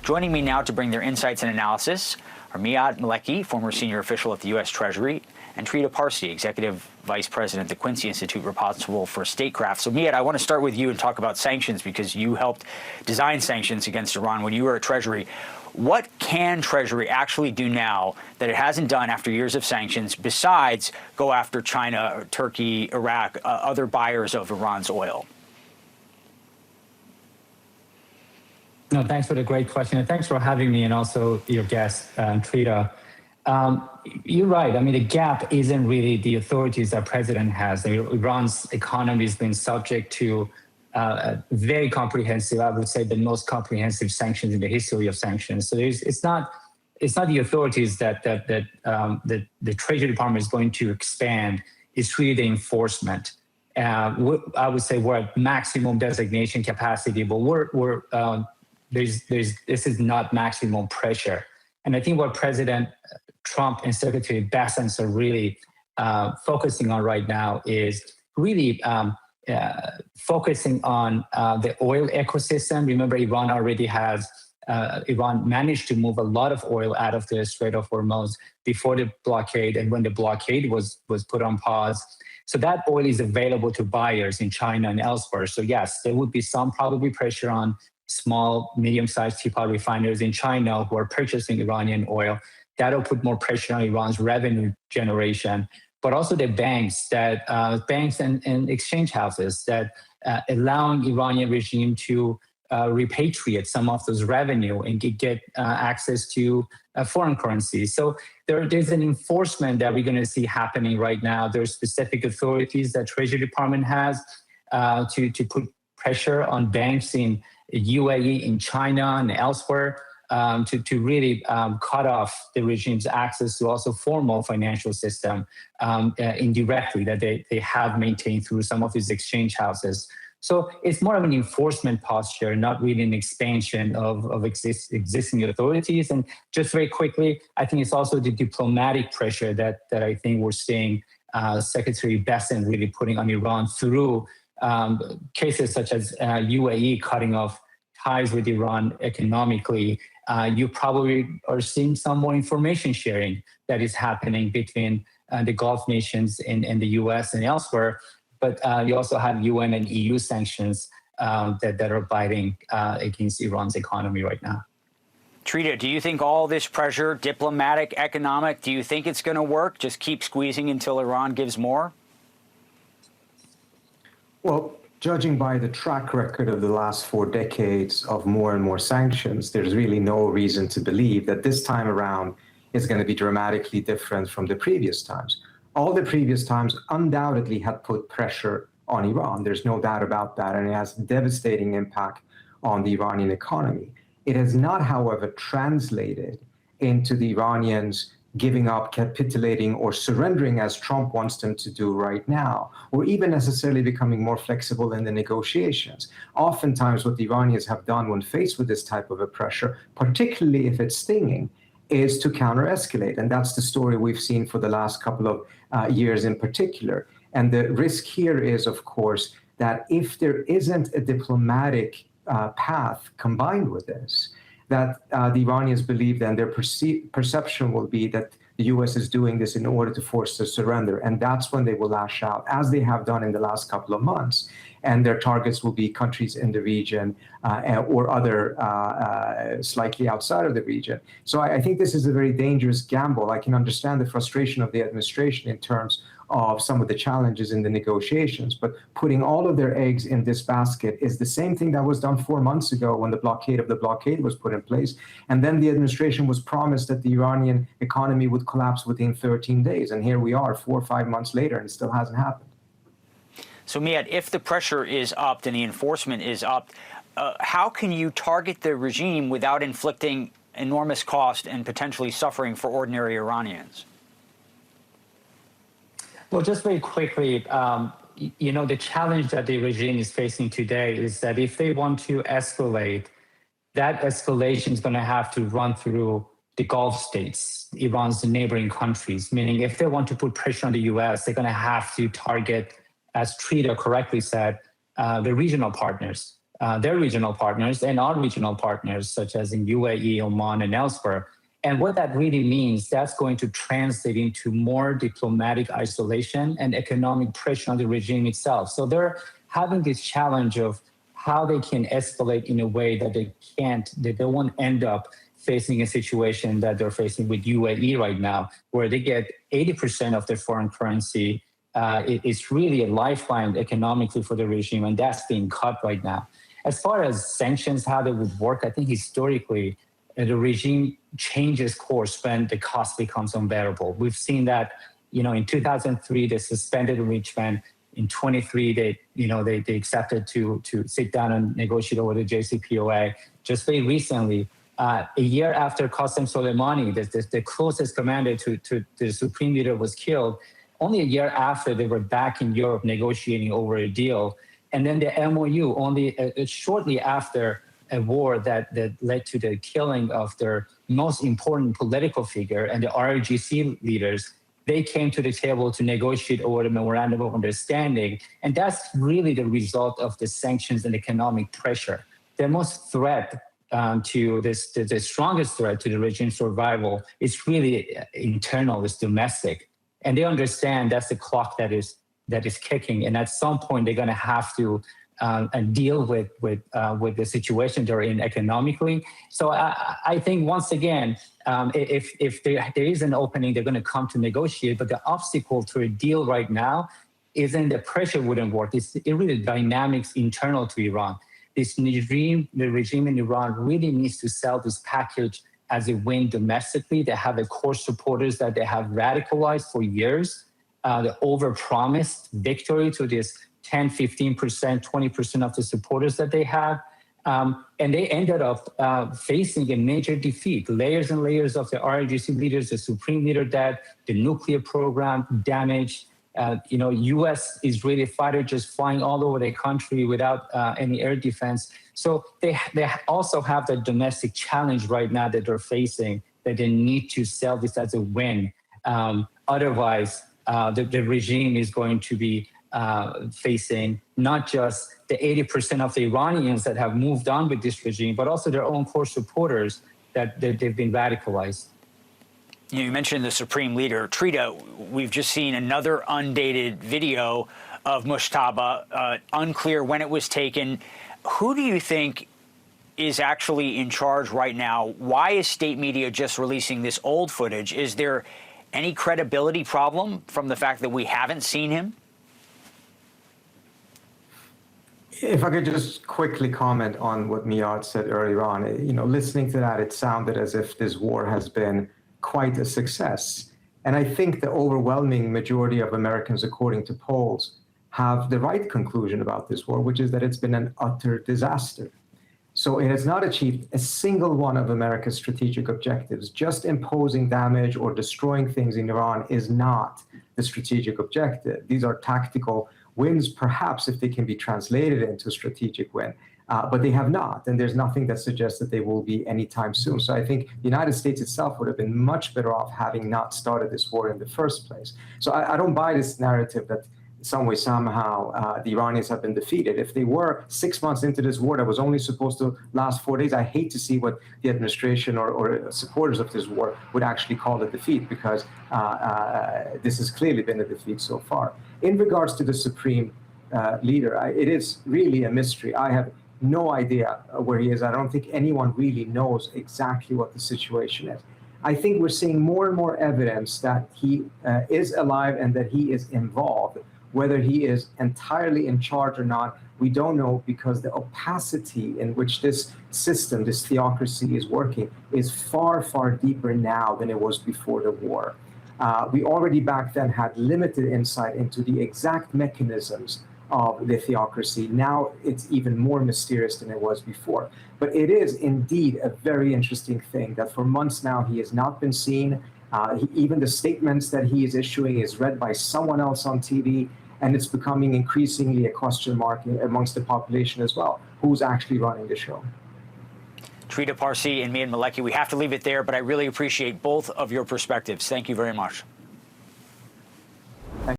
Joining me now to bring their insights and analysis are Maleki, former senior official at the U.S. Treasury, and Trita Parsi, Executive Vice President at the Quincy Institute, responsible for statecraft. So, Miyad, I want to start with you and talk about sanctions because you helped design sanctions against Iran when you were at Treasury. What can Treasury actually do now that it hasn't done after years of sanctions besides go after China, Turkey, Iraq, other buyers of Iran's oil? No, thanks for the great question. And thanks for having me and also your guest, Trita. You're right. I mean, the gap isn't really the authorities that president has. Iran's economy has been subject to very comprehensive, I would say the most comprehensive sanctions in the history of sanctions. So it's not the authorities that the Treasury Department is going to expand. It's really the enforcement. I would say we're at maximum designation capacity, but this is not maximum pressure. And I think what President Trump and Secretary Bessent are really focusing on right now is really focusing on the oil ecosystem. Remember, Iran managed to move a lot of oil out of the Strait of Hormuz before the blockade and when the blockade was put on pause. So that oil is available to buyers in China and elsewhere. So yes, there would be some probably pressure on small, medium-sized teapot refiners in China who are purchasing Iranian oil. That'll put more pressure on Iran's revenue generation, but also the banks and exchange houses that allowing Iranian regime to repatriate some of those revenue and get access to foreign currency. So there's an enforcement that we're going to see happening right now. There's specific authorities that Treasury Department has to put pressure on banks in UAE, in China, and elsewhere to really cut off the regime's access to also formal financial system indirectly that they have maintained through some of these exchange houses. So it's more of an enforcement posture, not really an expansion of existing authorities. And just very quickly, I think it's also the diplomatic pressure that I think we're seeing Secretary Bessent really putting on Iran through cases such as UAE cutting off ties with Iran economically. You probably are seeing some more information sharing that is happening between the Gulf nations and the US and elsewhere. But you also have UN and EU sanctions that are biting against Iran's economy right now. Trita, do you think all this pressure, diplomatic, economic, do you think it's going to work? Just keep squeezing until Iran gives more? Well, judging by the track record of the last 4 decades of more and more sanctions, there's really no reason to believe that this time around is going to be dramatically different from the previous times. All the previous times undoubtedly had put pressure on Iran. There's no doubt about that, and it has devastating impact on the Iranian economy. It has not, however, translated into the Iranians giving up, capitulating, or surrendering as Trump wants them to do right now, or even necessarily becoming more flexible in the negotiations. Oftentimes, what the Iranians have done when faced with this type of a pressure, particularly if it's stinging, is to counter-escalate. And that's the story we've seen for the last couple of years in particular. And the risk here is, of course, that if there isn't a diplomatic path combined with this, that the Iranians believe then their perception will be that the U.S. is doing this in order to force the surrender. And that's when they will lash out, as they have done in the last couple of months. And their targets will be countries in the region or other slightly outside of the region. So I think this is a very dangerous gamble. I can understand the frustration of the administration in terms of some of the challenges in the negotiations, but putting all of their eggs in this basket is the same thing that was done 4 months ago when the blockade of the blockade was put in place. And then the administration was promised that the Iranian economy would collapse within 13 days. And here we are 4 or 5 months later, and it still hasn't happened. So, Miyad, if the pressure is upped and the enforcement is upped, how can you target the regime without inflicting enormous cost and potentially suffering for ordinary Iranians? Well, just very quickly, the challenge that the regime is facing today is that if they want to escalate, that escalation is going to have to run through the Gulf states, Iran's neighboring countries, meaning if they want to put pressure on the U.S., they're going to have to target, as Trita correctly said, the regional partners, their regional partners and our regional partners, such as in UAE, Oman, and elsewhere. And what that really means, that's going to translate into more diplomatic isolation and economic pressure on the regime itself. So they're having this challenge of how they can escalate in a way that they won't end up facing a situation that they're facing with UAE right now, where they get 80% of their foreign currency. It's really a lifeline economically for the regime, and that's being cut right now. As far as sanctions, how they would work, I think historically, the regime changes course when the cost becomes unbearable. We've seen that, in 2003, they suspended enrichment. In 23, they accepted to sit down and negotiate over the JCPOA. Just very recently, a year after Qasem Soleimani, the closest commander to the supreme leader, was killed, only a year after they were back in Europe negotiating over a deal. And then the MOU, only shortly after a war that led to the killing of their most important political figure and the RGC leaders, they came to the table to negotiate over the memorandum of understanding. And that's really the result of the sanctions and economic pressure. The most threat the strongest threat to the regime's survival is really internal, it's domestic. And they understand that's the clock that is kicking. And at some point, they're going to have to deal with the situation they're in economically. So I think, once again, if there is an opening, they're going to come to negotiate. But the obstacle to a deal right now isn't the pressure wouldn't work. It's really dynamics internal to Iran. The regime in Iran really needs to sell this package as a win domestically. They have the core supporters that they have radicalized for years. They overpromised victory to this 10, 15%, 20% of the supporters that they have. And they ended up facing a major defeat. Layers and layers of the RGC leaders, the supreme leader dead, the nuclear program damaged. U.S. Israeli fighters just flying all over the country without any air defense. So they also have the domestic challenge right now that they're facing, that they need to sell this as a win. Otherwise, the regime is going to be facing not just the 80% of the Iranians that have moved on with this regime, but also their own core supporters that they've been radicalized. You mentioned the supreme leader. Trita, we've just seen another undated video of Mushtaba, unclear when it was taken. Who do you think is actually in charge right now? Why is state media just releasing this old footage? Is there any credibility problem from the fact that we haven't seen him? If I could just quickly comment on what Miyad said earlier on, listening to that, it sounded as if this war has been quite a success. And I think the overwhelming majority of Americans, according to polls, have the right conclusion about this war, which is that it's been an utter disaster. So it has not achieved a single one of America's strategic objectives. Just imposing damage or destroying things in Iran is not the strategic objective. These are tactical wins, perhaps, if they can be translated into a strategic win. But they have not, and there's nothing that suggests that they will be anytime soon. So I think the United States itself would have been much better off having not started this war in the first place. So I don't buy this narrative that some way, somehow, the Iranians have been defeated. If they were 6 months into this war that was only supposed to last 4 days, I hate to see what the administration or supporters of this war would actually call a defeat, because this has clearly been a defeat so far. In regards to the supreme leader, it is really a mystery. I have no idea where he is. I don't think anyone really knows exactly what the situation is. I think we're seeing more and more evidence that he is alive and that he is involved. Whether he is entirely in charge or not, we don't know, because the opacity in which this system, this theocracy is working is far, far deeper now than it was before the war. We already back then had limited insight into the exact mechanisms of the theocracy. Now it's even more mysterious than it was before. But it is indeed a very interesting thing that for months now he has not been seen. Even the statements that he is issuing is read by someone else on TV, and it's becoming increasingly a question mark amongst the population as well. Who's actually running the show? Trita Parsi and Maleki, we have to leave it there, but I really appreciate both of your perspectives. Thank you very much.